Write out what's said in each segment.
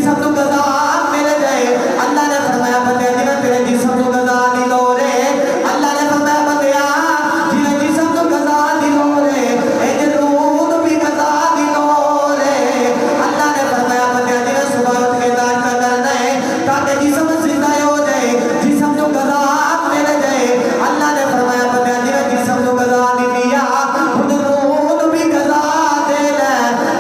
جسم تو غذا مل جائے اللہ نے فرمایا بندے جنہیں تیرے جسم تو غذا دی لوڑ ہے اللہ نے فرمایا بندے جنہیں جسم تو غذا دی لوڑ ہے اے روح بھی غذا دی لوڑ ہے اللہ نے فرمایا بندے جنہیں صبح اٹھ کے ناشتہ کرنا ہے تاکہ جسم زندہ ہو جائے جسم تو غذا مل جائے اللہ نے فرمایا بندے جنہیں جسم تو غذا دی دیا خود روح بھی غذا دے لے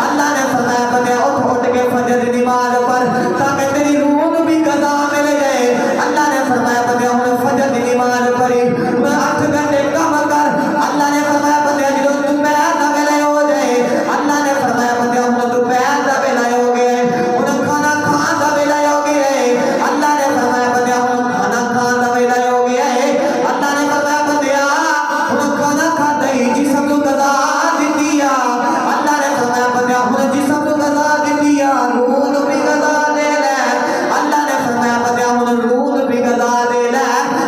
اللہ نے فرمایا بندے اٹھ کے فجر کی نماز پر تاکہ تیری روح بھی غذا مل جائے اللہ نے فرمایا بندے ہن فجر کی نماز پڑھی 8 گھنٹے کام کر اللہ نے فرمایا بندے جدوں دوپہر دا ویلا ہو جائے اللہ نے فرمایا بندے ہن دوپہر دا ویلا ہو گیا ہن کھانا کھان دا ویلا ہو گیا اللہ نے فرمایا بندے ہن کھانا کھان دا ویلا ہو گیا اللہ نے فرمایا بندے ہن کھانا کھادا ہی جسم تو غذا دتی اللہ نے فرمایا بندے ہن جسم تو غذا دتی روح بھی غذا دے لے اللہ نے فرمایا بندے ہن روح بھی غذا دے لے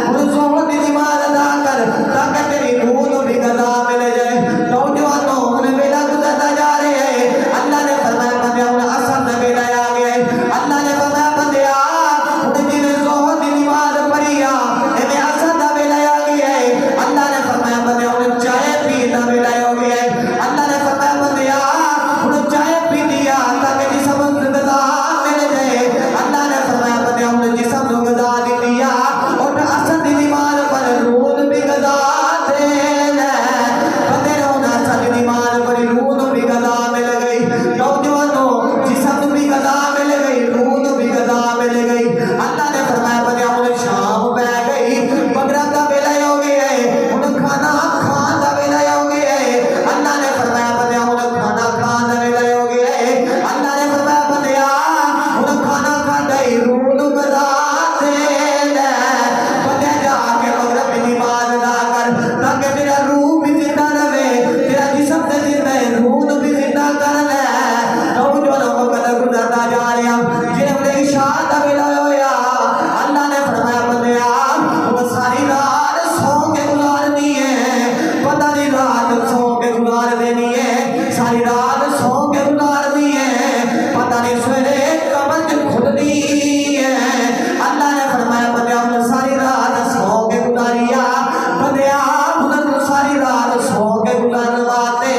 ہن ظہر دی نماز ادا کر تاکہ تیری روح بھی غذا مل جائے نوجوانوں ہن ویلا گزرتا جا رہا ہے اللہ نے فرمایا بندے ہن عصر دا ویلا آ گیا اللہ نے فرمایا بندے ہن جنہیں ظہر دی نماز پڑھی ایویں عصر دا ویلا آ گیا اللہ نے فرمایا بندے ہن چائے پی دا ویلا ہو گیا اللہ نے فرمایا بندے ہن چائے پی دیا تاکہ جسم کو غذا مل جائے اللہ نے فرمایا بندے ہن جسم کو غذا دی دیا اور عصر دی نماز پر روح بھی غذا دے لے بندے ہن عصر دی نماز پر روح بھی غذا مل گئی نوجوانوں جسم بھی غذا مل گئی روح بھی غذا مل گئی اللہ نے فرمایا بندے ہن شام پہ گئی مغرب دا ویلا ہو گیا ہن کھانا کھان دا ویلا ہو گیا اللہ نے فرمایا بندے ہن کھانا کھان دا ویلا ہو گیا اللہ نے فرمایا بندے ہن کھانا کھادا ہی روح غذا دے لے بندے جا کے مغرب کی نماز ادا کر تاکہ تیرا روح بھی زندہ رہے تیرا جسم تے زندہ ہے روح بھی زندہ کر لے نوجوانوں کو قدر گزرتا جا رہا جنہیں عشاء دا ویلا ہویا اللہ نے فرمایا بندے وہ ساری رات سو کے گزارنی ہے پتہ نہیں رات سو کے گزار دینی ہے ساری رات سو کے گزارنی ہے پتہ نہیں سویرے قبر کھلنی ہے اللہ نے فرمایا بندے ہم ساری رات سو کے گزاریا بندے ہم ساری رات سو کے گزارن واسطے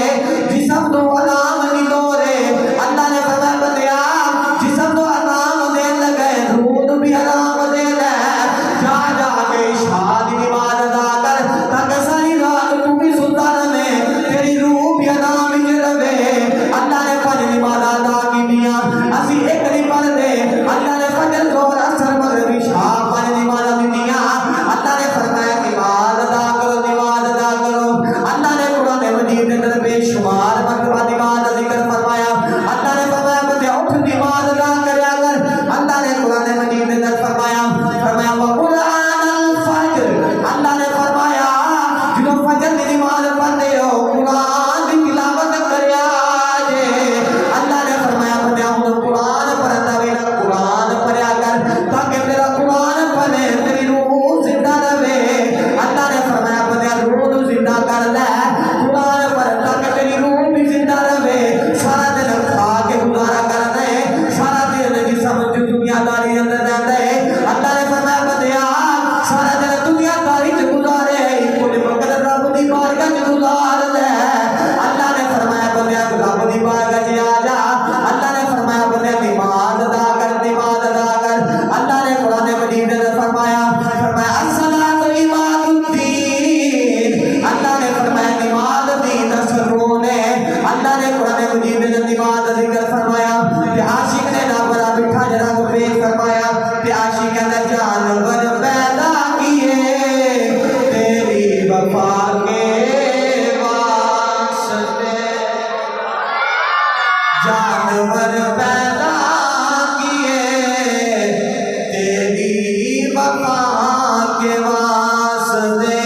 جسم تو آرام نہیں دو رہے اللہ نے فرمایا بندے جسم تو آرام دین لگے روح بھی آرام دے لے جا جا کے عشاء دی نماز ادا کر تاکہ ساری رات تو بھی سنتا رہے تیری روح بھی آرام وچ رہے اللہ نے 5 نماز ادا کیتیاں اسی ایک نہیں پڑھ دے اللہ نے فجر ظہر عصر مغرب عشاء 5 نماز دتیاں اللہ نے فرمایا نماز ادا کرو اللہ نے قرآن مجید اندر بے شمار مرتبہ نماز کا ذکر فرمایا اللہ نے فرمایا بندے اٹھ نماز ادا کریا کر اللہ نے قرآن مجید اندر فرمایا وقرآن الفجر اللہ نے فرمایا جدوں فجر کی نماز پڑھتے ہو قرآن کی تلاوت کریا جے اللہ نے فرمایا بندے ہن قرآن پڑھتا ویلا قرآن پڑھیا کر تاکہ تیرا قرآن پڑھے تیری روح زندہ رہے اللہ نے فرمایا بندے روح زندہ کر لے قرآن پڑھ تاکہ تیری روح بھی زندہ رہے سارا دن کھا کے گزارا کر دے سارا دن جسم دنیا داری اندر رہتا ہے اللہ نے فرمایا بندے سارا دن دنیا داری چ گزارے کوئی وقت رب دی بارگاہ چ گزار لے اللہ نے فرمایا بندے رب دی بارگاہ چ آ جا اللہ نے فرمایا بندے نماز ادا کر اللہ نے قرآن مجید میں فرمایا الصلاۃ عماد الدین اللہ نے فرمایا نماز دین اثرون ہے اللہ نے قرآن مجید میں نماز کا ذکر فرمایا کہ عاشق نے نا بڑا میٹھا جڑا کو پیش فرمایا کہ عاشق نے جانور پیدا کیے تیری وفا کے واسطے جانور پیدا کیے تیری وفا کے واسطے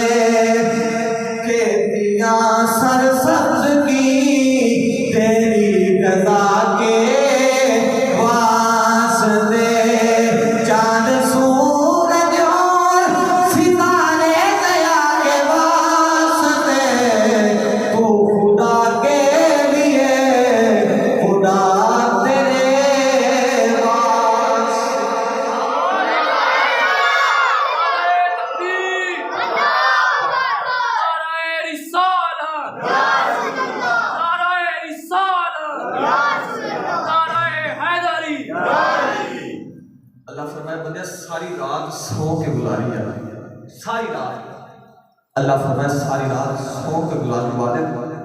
کھیتیاں سرسبز کی تیری رضا کے واسطے چاند سورج اور ستارے دیا کے واسطے تو خدا کے لیے خدا تیرے اللہ فرمایا بندہ ساری رات سو کے گزاری ہے، ساری رات اللہ فرمایا ساری رات سو کے گزارنے والے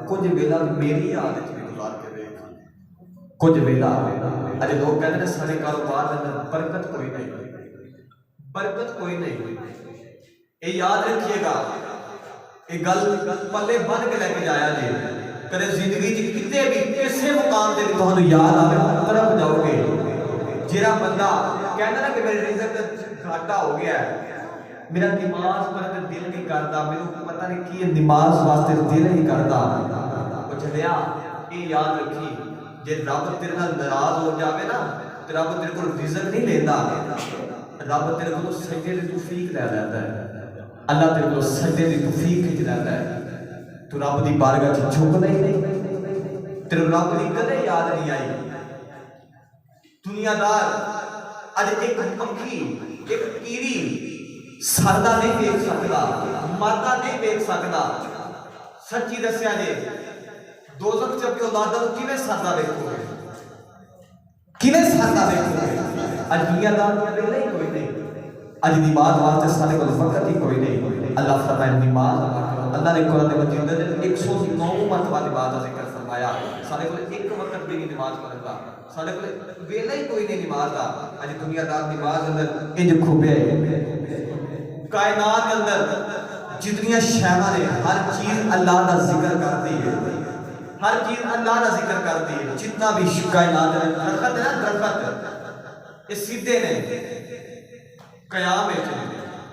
کچھ ویلا میری یاد میں گزار کے دیکھ، کچھ ویلا اج لوگ کہتے ہیں سارے کاروبار کے اندر برکت کوئی نہیں، برکت کوئی نہیں. یہ یاد رکھیے گا، یہ گل پلے بن کے لے کے جایا جی. کدے زندگی کتے بھی کسی مقام سے تمہیں یاد آئے طرف جاؤ گے. جہاں بندہ کہنا نا کہ میرے رزق گھاٹا ہو گیا ہے، میرا نماز پڑھنے دل نہیں کرتا، میرے پتہ نہیں کی نماز واسطے دل نہیں کرتا، وہ چلیا یہ یاد رکھی جے رب تیرے نال ناراض ہو جاوے نا تو رب تیرے کو رزق نہیں لیتا، رب تیرے کو سجدے دی توفیق لے لیتا ہے. اللہ تیرے کو سجدے دی توفیق کھچ لیتا ہے. تو رب دی بارگاہ چ جھکدا ہی نہیں، تیرے رب دی کدے یاد نہیں آئی. دنیا دار اج ایک اکھی ایک کیڑی سردا نہیں دیکھ سکتا، ماتا نہیں دیکھ سکتا. سچی دسیا جے دوزخ چ اپنی اولاداں نوں کیویں سردا دیکھو گے، کیویں سردا دیکھو گے. اج دنیا دار ویلے ہی کوئی نہیں، اج نماز واسطے سارے کول وقت ہی کوئی نہیں. اللہ فرمائے نماز اللہ نے قرآن مجید میں 109 مرتبہ نماز کا ذکر فرمایا. سارے کول ایک وقت بھی نہیں نماز پڑھن دا، سارے کول ویلا ہی کوئی نہیں نماز دا. اج دنیا دار نماز اندر انج کھوبے کائنات اندر جتنی شیواں نے ہر چیز اللہ دا ذکر کرتی ہے، ہر چیز اللہ دا ذکر کرتی ہے. جتنا بھی کائنات ہے درخت ہے نا، درخت یہ سیدھے نے قیام ہے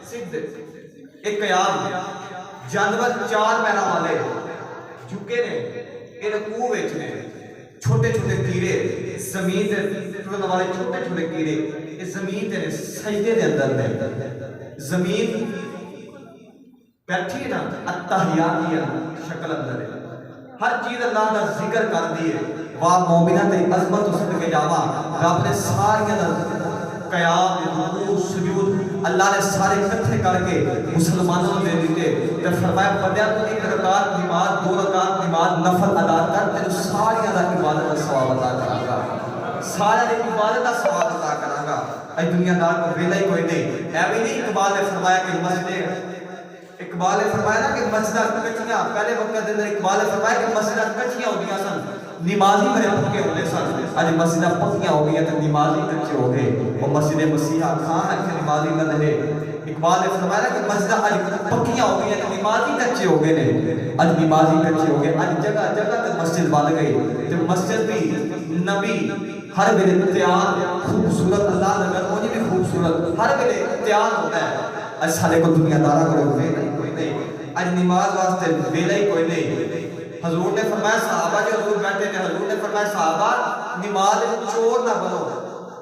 سیدھے ایک قیام. جانور چار پیروں والے جھکے نے، یہ رکوع وچ نے. چھوٹے چھوٹے کیڑے زمین تے ٹرن والے چھوٹے چھوٹے کیڑے یہ زمین تے نے سجدے دے اندر نے. زمین بیٹھی نا اتحیاتی شکل اندر ہے، ہر چیز اللہ دا ذکر کر دی ہے. واہ مومنہ تیری عظمت تو صدقے جاواں، رب نے ساری قیام رکوع سجود اللہ نے سارے اکٹھے کر کے مسلمانوں دے دیتے. تے فرمایا بندیا تو ایک رکعت نماز، 2 رکعت نماز نفل ادا کر، تینوں ساری دا عبادت دا ثواب عطا کراں گا، سارا دی عبادت دا ثواب عطا کراں گا. اے دنیا دار کو ویلا ہی کوئی نہیں. ایویں نہیں اقبال نے فرمایا کہ مسجد، اقبال نے فرمایا نا کہ مسجداں کچیاں، پہلے وقت دے اندر اقبال نے فرمایا کہ مسجداں کچیاں ہوندیاں سن، نمازی بڑے پکے ہوندے سن. اج مسجداں پکیاں ہو گئی تے نمازی کچے ہو گئے. وہ مسجد مسیحا خان ہے کہ نمازی نہ رہے. اقبال نے فرمایا کہ مسجداں اج پکیاں ہو گئی تے نمازی کچے ہو گئے نے. اج نمازی کچے ہو گئے، اج جگہ جگہ تے مسجد بن گئی. تے مسجد بھی نبی ہر ویلے تیار خوبصورت، اللہ دا گھر وہ بھی خوبصورت ہر ویلے تیار ہوتا ہے. اج سارے کو دنیا دارا کو ویلا ہی کوئی نہیں، اج نماز واسطے ویلا ہی کوئی نہیں. حضور نے فرمایا صحابہ جو حضور بیٹھے تھے، حضور نے فرمایا صحابہ نماز چور نہ بنو.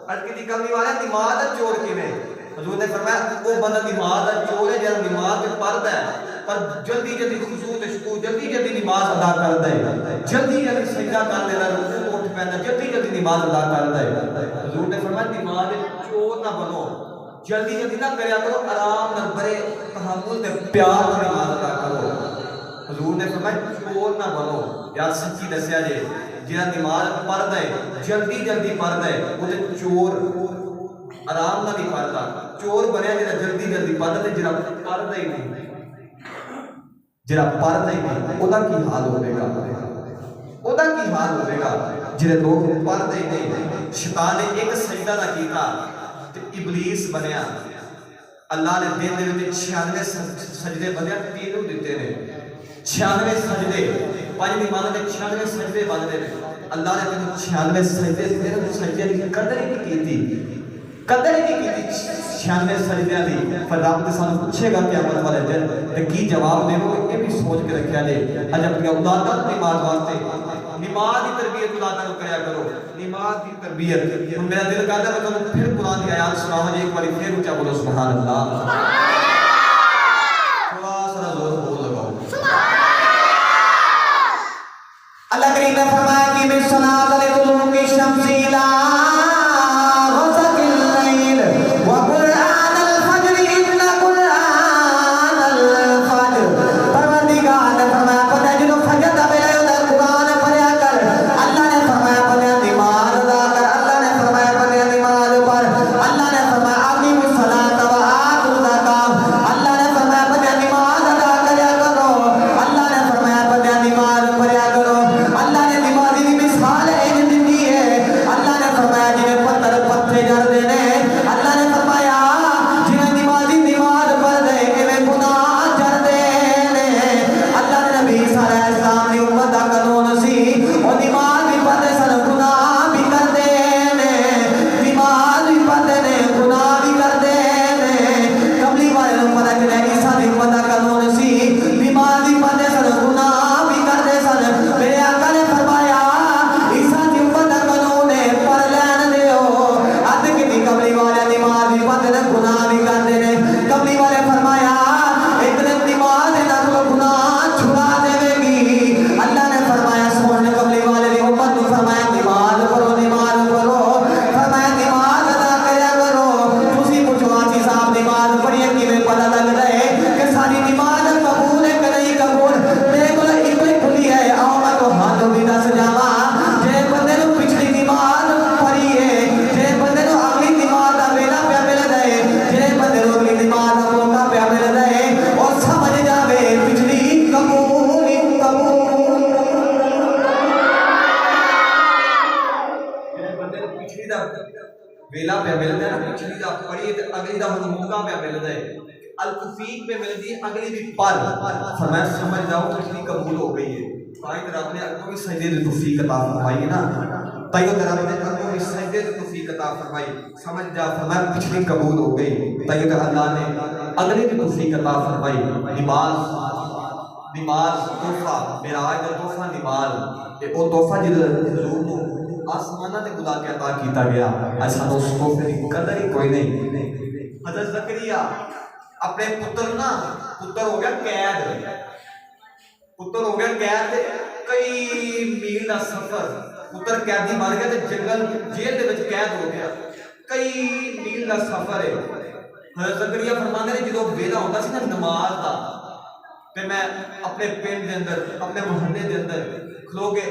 اٹکی دی کمی والے نماز چور کیویں؟ حضور نے فرمایا وہ بندہ نماز چور ہے جہاں نماز پڑھتا ہے پر جلدی جلدی خشوع تے خضوع جلدی جلدی نماز ادا کرتا ہے، جلدی جلدی سجدہ کر دیتا ہے، رکوع اٹھ پیندا جلدی جلدی نماز ادا کرتا ہے. حضور نے فرمایا نماز چور نہ بنو، جلدی جلدی نہ کریا کرو، آرام نال بڑے تحمل تے پیار نال نماز ادا کرو. حضور نے فرمایا چور نہ بنو. یار سچی دسیا جے جہاں نماز پڑھتا ہے جلدی جلدی پڑھتا ہے وہ چور آرام نہ نہیں پڑھتا. چور بنیا جہاں جلدی جلدی پڑھتا ہے، جہاں پڑھتا ہی نہیں، جہاں پڑھتا ہی نہیں وہ کی حال ہوئے گا، وہ کی حال ہوئے گا جہاں لوگ پڑھتے ہی نہیں. شیطان نے ایک سجدہ نہ کیتا تے ابلیس بنیا. اللہ نے دن دے وچ 96 سجدے بنیا تینوں دیتے نے. 96 سجدے پانچ نمازاں دے 96 سجدے بنتے ہیں. اللہ نے تینوں 96 سجدے دیتے، سجدے کی قدر ہی نہیں کیتی، قدر ہی نہیں کیتی 96 سجدیاں دی. پر رب تے سانوں پوچھے گا قیامت والے دن تے کی جواب دیو گے، یہ بھی سوچ کے رکھیا جے. اج اپنی اولاداں دی نماز واسطے نماز دی تربیت اولاداں نوں کریا کرو، نماز دی تربیت. ہن میرا دل کردا ہے میں تانوں پھر قرآن دی آیات سناواں جے، ایک بار پھر اونچا بولو سبحان اللہ. تھوڑا سا زور بول لگاؤ اللہ کریم نے فرمایا کہ بالصلاۃ لطلوع الشمس الى غسق الليل وقرآن الفجر ان قرآن الفجر. پروردگار نے فرمایا بندہ جنوں فجر دا ویلا ہوندا قرآن پڑھیا کر. اللہ نے فرمایا بندہ نماز ادا کر. اللہ نے فرمایا بندہ نماز پڑھ. اللہ نے فرمایا پچھلی دا ویلا پہ ملتا ہے نا، پچھلی دا پڑھی تے اگلی دا ہن موقع پہ ملتا ہے، التفیق پہ ملتی ہے اگلی بھی پر فرمایا سمجھ جاؤ پچھلی قبول ہو گئی ہے۔ تائیں رب نے اگوں بھی سجدے دی توفیق عطا فرمائی ہے نا، تائیں رب نے اگوں بھی سجدے دی توفیق عطا فرمائی، سمجھ جا فرمایا پچھلی قبول ہو گئی، تائیں اللہ نے اگلی دی توفیق عطا فرمائی۔ نماز تحفہ، معراج دا تحفہ نماز، او تحفہ جڑا حضور کو آسمانہ تے بلا کے عطا کیتا گیا، ایسا اس تحفے دی قدر ہی کوئی نہیں۔ حضرت زکریا اپنے پتر نا، پتر ہو گیا قید، پتر ہو گیا قید، کئی میل دا سفر، پتر قیدی مر گیا تے جنگل جیل دے وچ قید ہو گیا، کئی میل دا سفر ہے۔ حضرت زکریا فرماندے نے جدوں ویلا ہوندا سی نا نماز دا، تے میں اپنے پنڈ دے اندر، اپنے محلے دے اندر کھلو کے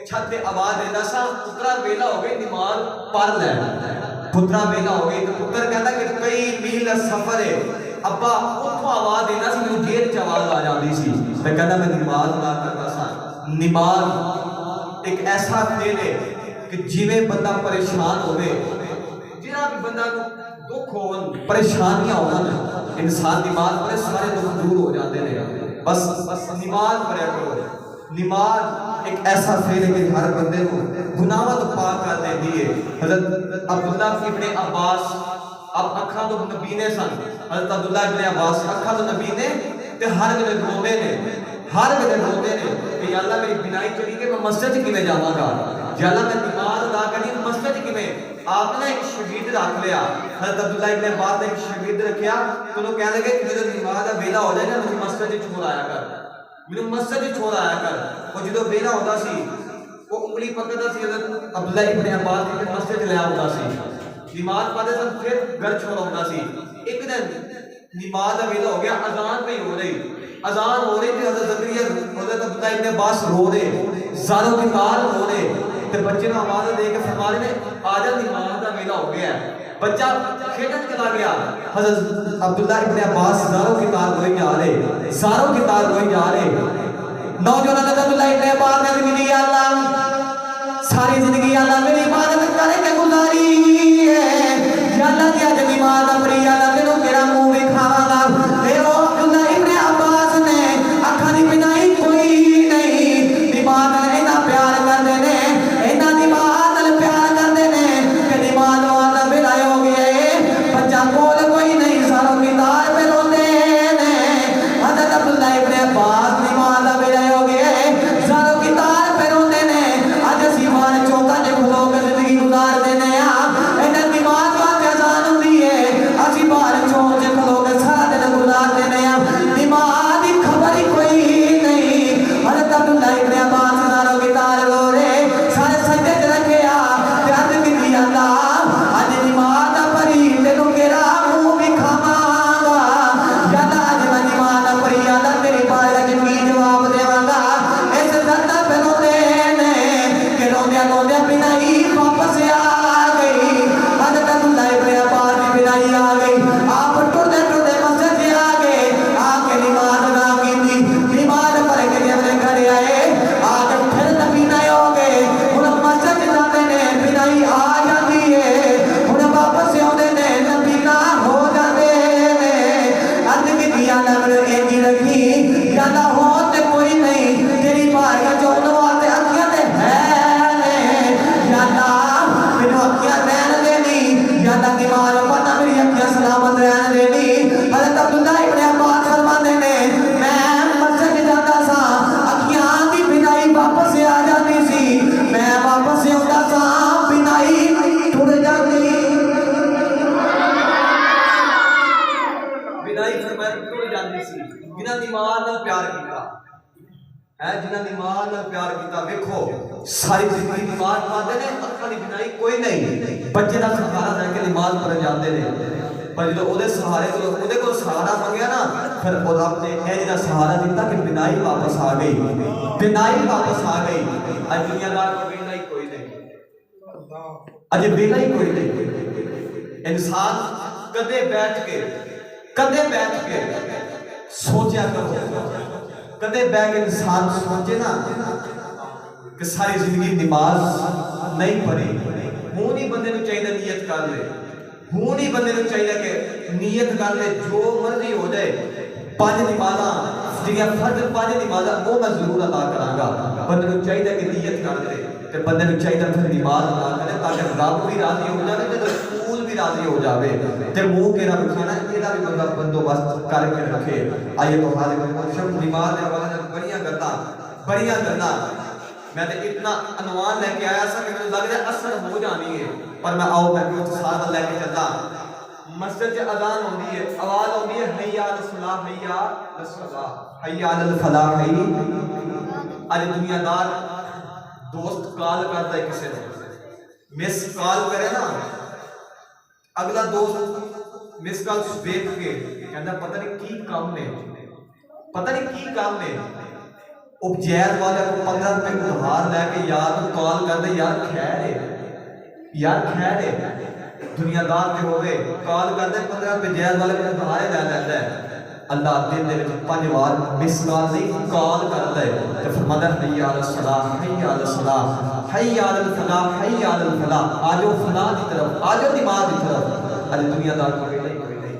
چھت تے آواز دیندا سا، پترا ویلا ہو گئی نماز پڑھ لے، پترا ویلا ہو گئی، تے پتر کہندا کہ کئی میل دا سفر ہے، ابا اتھوں آواز دینا سی، میری جیل چ آواز آ جاندی سی، تے کہندا میں نماز ادا کردا سا۔ نماز ایک ایسا فعل ہے کہ جویں بندہ پریشان ہوے، جہاں بھی بندہ دکھ ہون، پریشانیاں ہون، انسان نماز پڑھے سارے دکھ دور ہو جاتے ہیں۔ بس نماز پڑھیا کرو۔ نماز ایک ایسا فعل ہے کہ ہر بندے کو گناہوں تو پاک کر دیتی ہے۔ حضرت عبداللہ ابن عباس اب اکھاں تو نبی نے سن، حضرت عبداللہ ابن عباس اکھاں تو نبی نے تے ہر ویلے روندے نے، ہر ویلے روندے نے کہ یا اللہ میری بینائی چلی گئی، میں مسجد کیویں جاواں گا، یا اللہ میں نماز ادا کرنی مسجد کیویں۔ آپ نے ایک شگرد رکھ لیا، حضرت عبداللہ ابن عباس نے ایک شگرد رکھیا، تو انہوں کہنے لگے کہ جدوں نماز دا ویلا ہو جائے نا مجھے مسجد وچ چھوڑ آیا کر، مجھے مسجد وچ چھوڑ آیا کر۔ اور جدوں ویلا ہوندا سی وہ انگلی پکڑدا سی، حضرت عبداللہ ابن عباس نے مسجد لے آوندا سی، نماز پڑھدے سن پھر گھر چھوڑاوندا سی۔ ایک دن نماز دا ویلا ہو گیا، اذان پہ ہو رہی، اذان ہو رہی تھی، حضرت زکریا حضرت عبداللہ ابن عباس رو رہے، زاروں کی کار رو رہے، تے بچے نے آواز دے کے فرما رہے نے آجا نماز دا ویلا ہو گیا ہے۔ بچہ کھیلنے چلا گیا، حضرت عبداللہ ابن عباس زاروں کی تار روئی جا رہے، زاروں کی تار روئی جا رہے۔ نوجوان حضرت عبداللہ ابن عباس نے زندگی اللہ ساری زندگی اللہ میری عبادت کرے کے گزاری ہے، یا اللہ دیا جب نماز پڑھی، یا اللہ تینوں تیرا منہ بھی کھاواں گا۔ عبداللہ ابن عباس نے اکھاں دی بینائی کوئی نہیں، نماز نال اینا پیار کردے نے، اینا نماز نال پیار کردے نے کہ نماز دا ویلا ہو گیا ہے، بچہ کول کوئی نہیں، ساروں کی تار پہ روندے نے۔ حضرت عبداللہ ابن عباس نماز دا ویلا ہو گیا ہے، ساروں کی تار پہ روندے نے۔ اج اسی بار چوکا دے کھلو کے زندگی گزار دینے ہاں، اینا نماز واسطے اذان ہوندی ہے، اسی بار چوک دے کھلو کے سارا دن گزار دینے ہاں، نماز دی خبر ہی کوئی نہیں۔ حضرت عبداللہ ابن عباس ساروں کی تار رو رہے، سارے سجدے تے رکھے آ، تے عرض کیتی اللہ اج نماز دا پڑھی تینوں کیڑا منہ بھی کھاواں گا، یا اللہ اج میں نماز دا پڑھی، یا اللہ تیری بارگاہ وچ کی جواب دیواں گا۔ اس درد پہ روندے نے کہ روندیاں روندیاں بینائی واپس آ گئی، حضرت عبداللہ ابن عباس کی بینائی آ گئی، آپ ٹردے ٹردے مسجد آ گئے، آ کے نماز ادا کیتی، نماز پڑھ کے اپنے گھر آئے، آج پھر نبینا ہو گئے، ہن مسجد جاندے نے بینائی آ جاندی ہے، ہن واپس آندے نے نبینا ہو جاندے نے۔ عرض کیتی اللہ میرے انج رکھی، یا اللہ ہو تے کوئی نہیں، تیری بارگاہ چون واسطے اکھیاں تے ہے نے، یا اللہ مینوں اکھیاں رہن دینی، یا اللہ نماز پڑھنا میری اکھیاں سلامت رہن دینی۔ حضرت عبداللہ ابن عباس فرماندے نے میں مسجد جاتا سا، اکھیاں دی بینائی واپس آ جاتی سی، میں واپس آندا سا بینائی ٹر جاتی، بینائی فرمایا ٹر جاتی سی۔ جنہاں نماز نال پیار کیتا ہے، جنہاں نماز نال پیار کیتا، ویکھو ساری زندگی نماز پڑھدے نے، اکھاں دی بینائی کوئی نہیں، بچے دا سہارا لے کے نماز پڑھن جاندے نے، پر جدوں اودے سہارے اودے کول سہارا منگیا نا، پھر او رب نے اے جڑا سہارا دتا کہ بینائی واپس آ گئی، بینائی واپس آ گئی۔ اج دنیا دار کو بینائی کوئی نہیں، اج بینائی کوئی نہیں۔ انسان کدے بیٹھ کے سوچیا کرو، کدے بیٹھ کے انسان سوچے نا کہ ساری زندگی نماز نہیں پڑھی، ہوں ہی بندے نو چاہیے نیت کر لے، ہوں ہی بندے نو چاہیے کہ نیت کر لے جو مرضی ہو جائے 5 نمازاں جڑیاں فرض 5 نمازاں وہ میں ضرور ادا کراں گا۔ بندے نو چاہیے کہ نیت کر لے تے بندے نو چاہیے پھر نماز ادا کرے تاکہ رب بھی راضی ہو جائے تے رسول بھی راضی ہو جاوے تے منہ کیڑا رکھنا ایدا بھی بندہ بندوبست کر کے رکھے۔ آئیے تو حال شب نماز دے حوالے بڑیاں گلاں میں تے اتنا عنوان لے کے آیا سا کہ مجھے لگ جائے اثر ہو جانی ہے، پر میں آؤ میں اختصار لے کے چلا۔ مسجد سے اذان ہوندی ہے، آواز ہوندی ہے حی علی الصلاۃ حی علی الصلاۃ حی علی الفلاح۔ اج دنیا دار دوست کال کرتا ہے کسی نے مس کال کرے نا، اگلا دوست مس کال دیکھ کے کہنا پتہ نہیں کی کام نے، پتہ نہیں کی کام نے، اب جیز والے کو 15 روپے ادھار لے کے یار کال کر دے یار خیر ہے، یار خیر ہے۔ دنیا دار کے ہوئے کال کر دے 15 روپے جیز والے کو ادھار لے لیتا ہے۔ اللہ دن دے وچ 5 بار مس کال نہیں کال کرتا ہے تے فرماتا ہے حی علی الصلاۃ حی علی الصلاۃ حی علی الفلاح حی علی الفلاح۔ آجو فلاح کی طرف، آجو نماز کی طرف۔ آج دنیا دار کو ویلا ہی کوئی نہیں،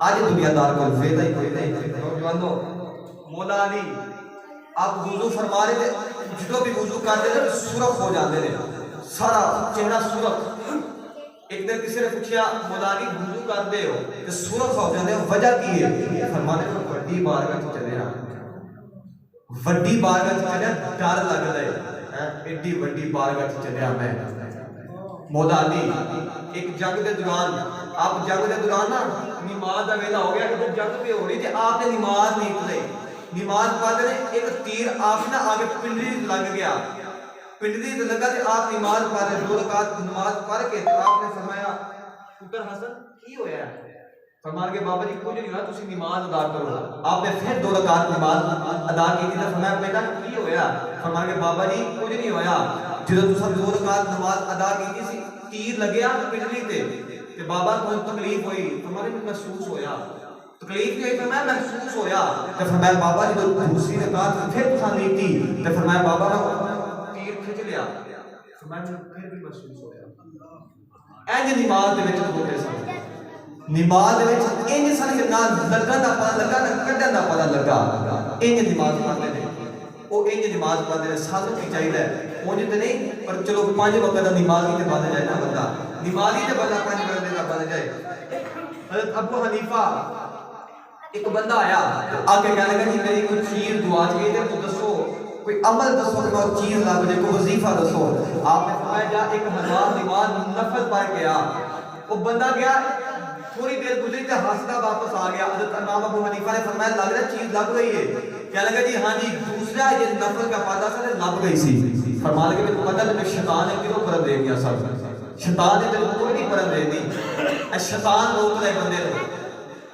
آج دنیا دار کو ویلا ہی کوئی نہیں۔ نوجوانوں مولا علی آپ وضو فرما رہے تھے، جدو بھی وضو کرتے تھے سرخ ہو جاتے ہیں، سارا چہرہ سرخ۔ ایک دن کسی نے پوچھا مولا علی وضو کرتے ہو کہ سرخ ہو جاتے ہیں وجہ کی ہے؟ فرماتے ہیں وڈی بارگاہ وچ چلے ہاں، وڈی بارگاہ وچ چلے ڈر لگدا ہے، ایڈی وڈی بارگاہ وچ چلے ہاں میں۔ مولا علی ایک جنگ دے دوران، آپ جنگ دے دوران نا نماز دا ویلا ہو گیا، ادھر جنگ پہ ہو رہی تھی، آپ نے نماز نہیں پڑھی، نماز پڑھ رہے ایک تیر آپ نے آگے پنڈلی لگ گیا، پنڈلی تو لگا تے آپ نماز پڑھ رہے 2 رکعت نماز پڑھ کے آپ نے فرمایا پتر حسن کی ہویا ہے؟ فرمان کے بابا جی کچھ نہیں ہوا تسی نماز ادا کرو۔ آپ نے پھر 2 رکعت نماز ادا کی تھی، فرمایا بیٹا کی ہویا؟ فرمان کے بابا جی کچھ نہیں ہویا، جدو تساں 2 رکعت نماز ادا کی تھی تیر لگیا پنڈلی تے بابا کو تکلیف ہوئی؟ فرمایا محسوس ہویا، تکلیف نہیں ہوئی؟ فرمایا محسوس ہویا۔ تے فرمایا بابا جی تو دوسری رکعت پھر تساں لیتی تے فرمایا بابا میں تیر کھچ لیا، فرمایا پھر بھی محسوس ہویا۔ اینج نماز دے وچ ہوتے سن، نماز دے وچ اینج سن کہ نہ لگن دا پتہ لگا نہ کڈن دا پتہ لگا، اینج نماز پڑھتے نے، او اینج نماز پڑھتے نے۔ سانوں کی چاہیے اونج تے نہیں پر چلو 5 وقت دا نماز ہی تے بن جائے نا بندہ، نماز ہی تے بندہ 5 وقت دا بن جائے۔ حضرت ابو حنیفہ ایک بندہ آیا آ کے کہنے لگا جی میری کوئی چیز گواچ گئی تے تو دسو کوئی عمل دسو کہ وہ چیز لگ جائے، کوئی وظیفہ دسو۔ آپ نے فرمایا جا 1000 نماز نفل پڑھ کے آ۔ وہ بندہ گیا، تھوڑی دیر گزری تے ہنستا واپس آ گیا۔ حضرت امام ابو حنیفہ نے فرمایا لگ رہا چیز لگ گئی ہے؟ کہنے لگا جی ہاں جی دوسرا یہ نفل کا پتہ سا لگ گئی سی۔ فرمانے کے بعد پتہ لگا شیطان نے کیوں پڑھ دے گیا سب، شیطان نے تینوں کوئی نہیں پڑھ دے دی، اے شیطان روک دے بندے نو،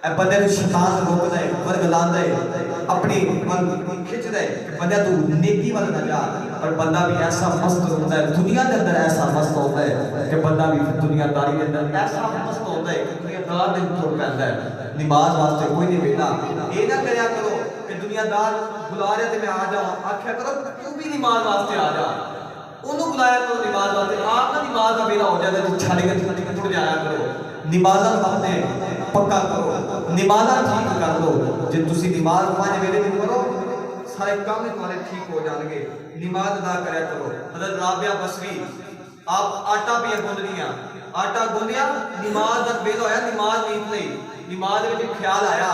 اے بندے نو شیطان روک دے، ورگلاندا ہے، اپنی کھچ دے بندہ تو نیکی وال نہ جا۔ پر بندہ بھی ایسا مست ہوتا ہے دنیا دے اندر، ایسا مست ہوتا ہے کہ بندہ بھی دنیا داری دے اندر ایسا مست ہوتا ہے کہ دنیا دار دے تھوڑ پیندا ہے۔ نماز واسطے کوئی نہیں ویلا، اے نہ کریا کرو کہ دنیا دار بلا رہے تے میں آ جاؤں، آکھیا کرو تو بھی نماز واسطے آ جا، انہوں بلایا کرو نماز واسطے۔ آپ نہ نماز کا ویلا ہو جائے تو چھڑ کے چھڑ جایا کرو، نمازاں واسطے پکا کرو، نمازاں ٹھیک کر لو۔ جے تسی نماز 5 ویلے میں کرو سارے کام تمہارے ٹھیک ہو جان گے، نماز ادا کریا کرو۔ حضرت رابعہ بصری آپ آٹا پہ گوندھیاں، آٹا گوندھیا نماز دا ویلا ہویا، نماز نہیں پڑھی، نماز وچ خیال آیا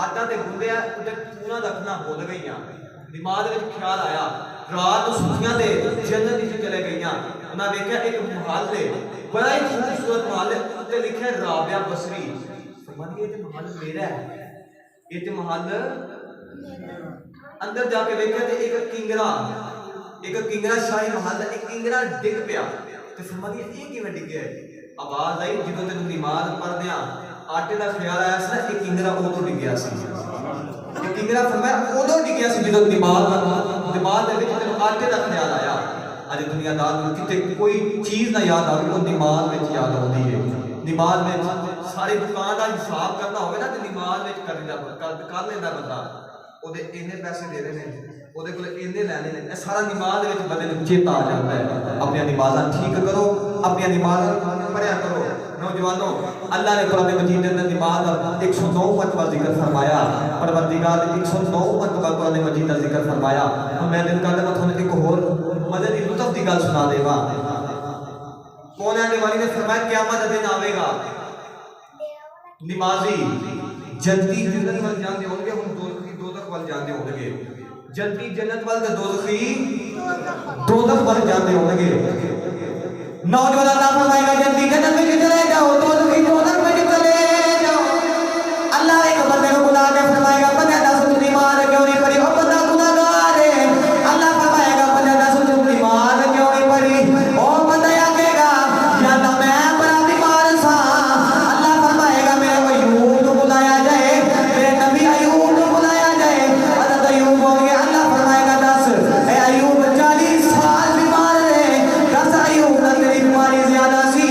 آٹا تے گوندھیا تے پورا رکھنا بھول گئیاں، نماز وچ خیال آیا رات سوتیاں دے جنت وچ چلے گئیاں۔ انہاں ویکھیا ایک محل ہے بڑا ہی خوبصورت محل ہے، تے لکھیا ہے رابعہ بصری۔ فرمایا یہ تے محل میرا ہے، یہ تے محل اندر جا کے ویکھیا تے ایک کنگرا شاہی محل ہے، ایک کنگرا ڈگ پیا تے فرمایا یہ کیویں ڈگیا ہے؟ آواز آئی جدوں تینوں نماز پڑھدیاں آٹے دا خیال آیا سی نا، ایک کنگرا اودوں ڈگیا سی، ایک کنگرا فرمایا اودوں ڈگیا سی جدوں نماز دے وچ تینوں آٹے دا خیال آیا۔ اج دنیا دار نوں کتے کوئی چیز نہ یاد آوے، وہ نماز وچ یاد آندی ہے۔ نماز وچ سارے دکان دا حساب کرنا ہوے نا تے نماز وچ کر لیندا بندہ، او دے اینے پیسے دے رہے نے ਉਹਦੇ ਕੋਲ ਇੰਨੇ ਲੈਣੇ ਨੇ। ਇਹ ਸਾਰਾ ਨਮਾਜ਼ ਦੇ ਵਿੱਚ ਬੰਦੇ ਨੂੰ ਚੇਤਾ ਆ ਜਾਂਦਾ ਹੈ। ਆਪਣੀਆਂ ਨਮਾਜ਼ਾਂ ਠੀਕ ਕਰੋ, ਆਪਣੀਆਂ ਨਮਾਜ਼ਾਂ ਪੜ੍ਹਿਆ ਕਰੋ। نوجوانوں اللہ نے قرآن مجید میں نماز 109 مرتبہ ذکر فرمایا، پروردگار نے 109 مرتبہ قرآن مجید کا ذکر فرمایا۔ میں دل کردا میں تھانوں ایک اور مزے دی لطف دی گل سنا دے گا۔ کون آنے والی نے فرمایا قیامت دن آوے گا نمازی جنتی جنت وال جاندے ہون گے، ہن دوزخ وال جاندے ہون گے۔ جنتی جنت وال تے دوزخی دوزخ وال جاندے ہون گے۔ نوجوان اللہ فرمائے گا جنتی جنت میں چلے جاؤ، دوزخی دوزخ میں چلے جاؤ۔ اللہ ایک بندے کو بلا کے فرمائے گا بندہ دس نماز کیوں نہیں پڑھی؟ او بندہ گناہگار ہے۔ اللہ فرمائے گا بندہ دس نماز کیوں نہیں پڑھی؟ او بندہ کہے گا یا اللہ میں بڑا بیمار سا۔ اللہ فرمائے گا میرے ایوب کو بلایا جائے، میرے نبی ایوب کو بلایا جائے۔ حضرت ایوب ہو گیا، اللہ فرمائے گا دس اے ایوب 40 سال بیمار رہے، دس ایوب تیری بیماری زیادہ سی؟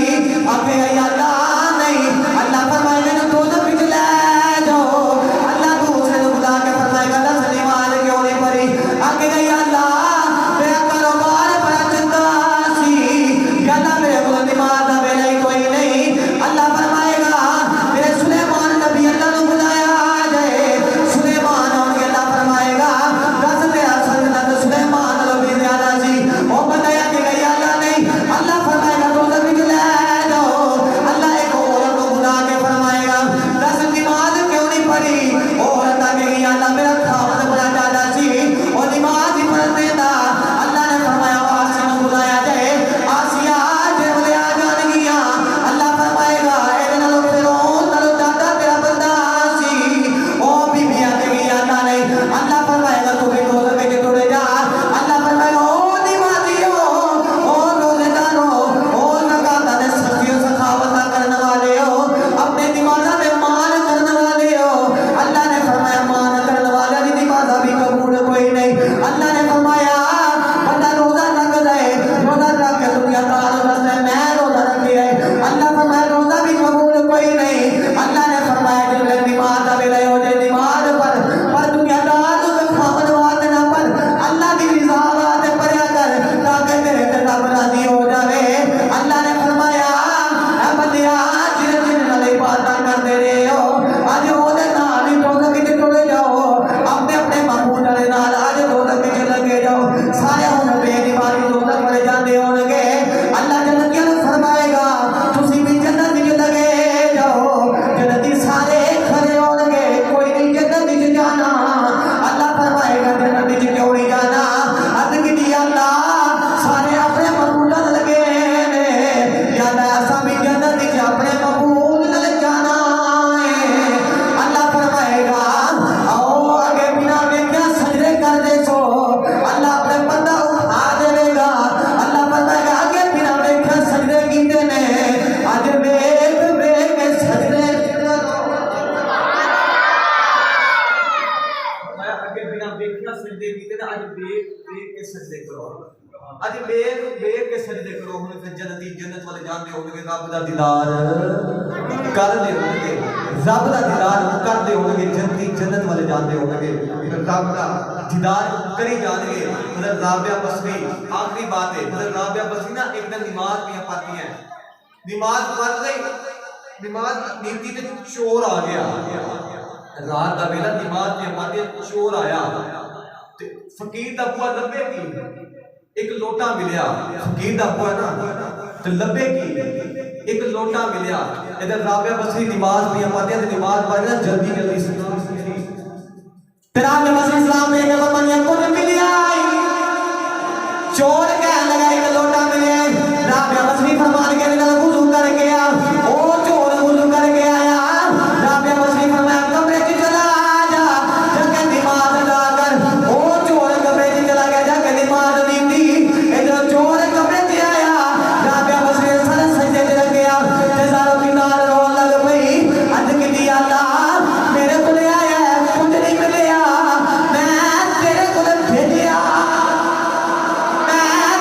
آگے گا یا اللہ نہیں۔ اللہ فرمائے گا تو دوزخ میں لے جاؤ۔ اللہ دوسرے کو بلا کے فرمائے گا دس نماز کیوں نہیں پڑھی؟ آگے گا یا اللہ میرا کاروبار بڑا چنگا سی، یا اللہ میرے کو نماز دا ویلا ہی کوئی نہیں۔ اللہ فرمائے گا میرے سلیمان نبی اللہ کو بلایا جائے، سلیمان ہوں گے۔ اللہ فرمائے گا دس تیرا سلطنت سلیمان لو بھی زیادہ سی۔ او بندہ آگے گا یا اللہ نہیں۔ اللہ فرمائے گا دوزخ میں لے جاؤ۔ اللہ ایک عورت کو بلا کے فرمائے گا دس نماز کیوں نہیں پڑھی؟ عورت آگے گی یا اللہ میرا خاوند بڑا زیادہ سی اور نماز ہی پڑھ دیتا۔ اللہ نے فرمایا آسیہ کو بلایا جائے، آسیہ جے بلے آ جان گیا۔ اللہ فرمائے گا اے نالو فرعون نالو زیادہ تیرا بندہ سی۔ او بی بی آگے گی یا اللہ نہیں۔ اللہ فرمائے گا تو بھی دوزخ میں ٹر جا۔ اللہ فرمائے گا او نمازیو، او روزے دارو، او زکات دے سخی و سخاوت کرنے والے ہو، اپنے نمازاں میں مان کرنے والے ہو۔ اللہ نے فرمایا مان کرنے والے دی نماز بھی قبول کوئی نہیں۔ اللہ نے فرمایا بندہ روزہ رکھ دے، روزہ رکھ کے دنیا دار رستے میں روزہ رکھے ہے۔ اللہ فرمایا روزہ بھی قبول کوئی نہیں۔ اللہ نے فرمایا جب نماز دا ویلا ہو جائے نماز پر دنیا دار تو خامد واسطے نہ پڑھ، اللہ دی رضا واسطے پڑھیا کر تاکہ تیرے تے رب راضی ہو جاوے۔ اللہ نے فرمایا اے بندیا جن جن نال عبادت کرتے رہے ہو اج اودے نال ہی دوزخ وچ ٹر جاؤ، اپنے اپنے معبود دے نال اج دوزخ وچ لگے جاؤ۔ سارے ہن بے ایمانی دوزخ وچ جاندے ہون گے۔ اللہ جنتیاں نوں فرمائے گا تسی بھی جنت وچ لگے جاؤ۔ جنتی سارے کھڑے ہون گے، کوئی نہیں جنت وچ جانا۔ اللہ فرمائے گا جنت وچ کیوں نہیں جانا؟ عرض کی اللہ سارے اپنے معبود نال لگے نے، یا اللہ اساں بھی جنت وچ اپنے معبود نال جانا ہے۔ اللہ فرمائے گا آؤ آگے بنا ویکھیا سجدے کر دے سو۔ اللہ اپنے بندہ اٹھا دے گا۔ اللہ فرمائے گا آگے بنا ویکھیا سجدے کیتے نے، اج ویکھ ویکھ کے سجدے کرو۔ اگے بنا ویکھیا سجدے کیتے نے، اج ویکھ ویکھ کے سجدے کرو۔ اج ویکھ ویکھ کے سجدے کرو۔ ہن پھر جنتی جنت والے جاندے ہون گے، رب دا دیدار کر دے ہون گے، رب دا دیدار کر دے ہون گے۔ جنتی جنت والے جاندے ہون گے، رب دا دیدار کری جان گے۔ حضرت رابعہ بصری آخری بات ہے، حضرت رابعہ بصری نا ایک دن نماز پڑھ پاتی ہیں، نماز پڑھ گئی، نماز نیتی تے چور آ گیا، رات دا ویلا نماز پڑھ پاتی چور آیا تے فقیر دا بوا لبے کی ایک لوٹا ملیا، فقیر دا بوا نا تے لبے کی ایک لوٹا ملیا۔ ادھر رابعہ بصری نماز پڑھ پاتی ہے تے نماز پڑھ نا جلدی جلدی سے رابعہ بصری اسلام میں کہ من یقول ملیا چور کہنے لگا ایک لوٹا ملیا۔ رابعہ بصری فرمان کے لئے وضو کر کے آیا، او چور وضو کر کے آیا۔ رابعہ بصری فرمایا کمرے چ چلا جا جا کے نماز ادا کر۔ او چور کمرے چ چلا گیا جا کے نماز دیتی۔ ادھر چور کمرے چ آیا، رابعہ بصری سر سجدے تے رکھ گیا، جزارو کی نال رو لگ پئی۔ اج کی اللہ میرے کو لے آیا ہے، کچھ نہیں ملیا، میں تیرے کو بھیجیا، میں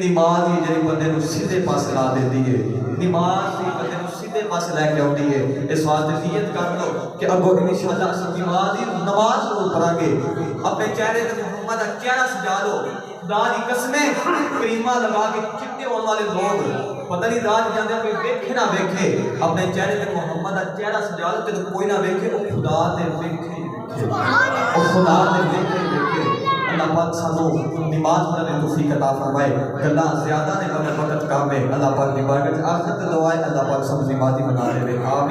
نماز ہی جڑی بندے نو سیدھے پاسے لا دیندی ہے، نماز ہی بندے نو سیدھے پاسے لے کے آتی ہے۔ اس واسطے نیت کر لو کہ اگو انشاءاللہ اسی نماز ضرور پڑھاں گے۔ اپنے چہرے تے محمد کا چہرہ سجا لو، خدا دی قسمیں کریمہ لگا کے چٹے ہونے والے لوگ پتہ نہیں رات جاندے کوئی ویکھے نہ ویکھے، اپنے چہرے تے محمد کا چہرہ سجا لو تے کوئی نہ ویکھے، وہ خدا تے ویکھے، وہ خدا تے ویکھے۔ اللہ پاک سانو نماز پڑھنے توفیق عطا فرمائے۔ گلاں زیادہ نے بغیر وقت کام ہے، اللہ پاک دی بارگاہ آخرت دعائے اللہ پاک سب نمازی بنا دے۔ آمین۔